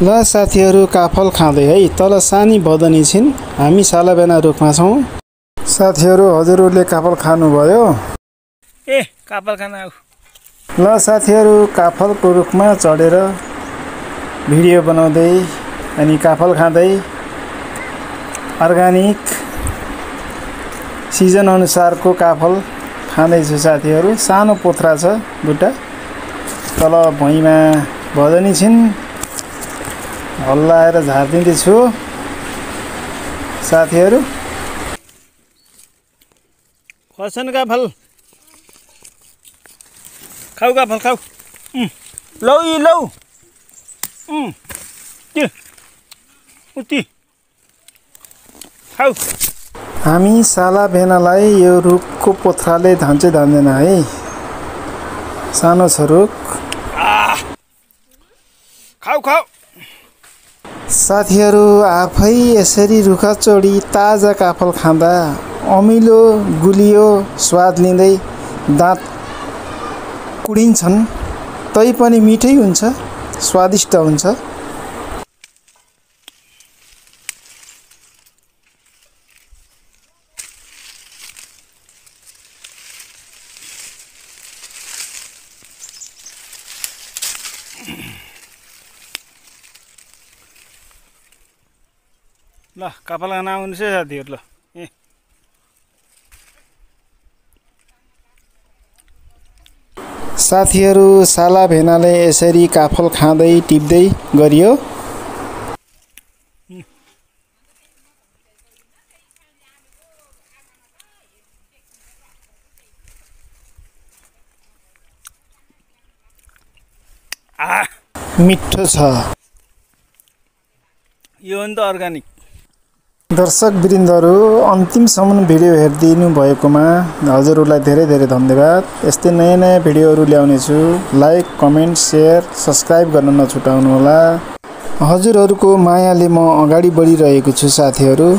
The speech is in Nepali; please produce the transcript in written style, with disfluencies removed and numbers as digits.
ल साथीहरू काफल खाँदै है तल सानी बदनी छिन् हामी सालाबेना रुखमा छौं साथीहरू हजुरहरूले काफल खानुभयो ए काफल खान आऊ ल साथीहरू काफलको रुखमा चढेर भिडियो बनाउँदै अनि काफल खाँदै अर्गानिक सिजन अनुसारको काफल खाँदैछु साथीहरू सानो पोथ्रा छ दुटा तल भुइँमा बदनी छिन् हल्लाएर झार्दिँदैछु साथीहरू खर्छन् काफल खाऊ काफल खाऊ लौ यी लौ त्यो उति खाऊ हामी सालाबेनालाई यो रुखको पोथ्राले धान्छै धान्दैन है सानो छ रुख खाऊ खाऊ साथीहरू आफै यसरी रुख चढी ताजा काफल खाँदा अमिलो गुलियो स्वाद लिँदै दाँत कुडिन्छन् तैपनि मिठै हुन्छ स्वादिष्ट हुन्छ ल काफल खान आउनुहोस् है साथीहरू ल साथीहरू सालाबेनाले यसरी काफल खाँदै टिप्दै गरियो मिठो छ यो हो नि त अर्गानिक दर्शक वृन्दहरू अन्तिमसम्म भिडियो हेरिदिनु भएकोमा हजुरहरूलाई धेरै धेरै धन्यवाद यस्तै नयाँ नयाँ भिडियोहरू ल्याउनेछु लाइक कमेन्ट सेयर सब्स्क्राइब गर्न नछुटाउनुहोला हजुरहरूको मायाले म अगाडि बढिरहेको छु साथीहरू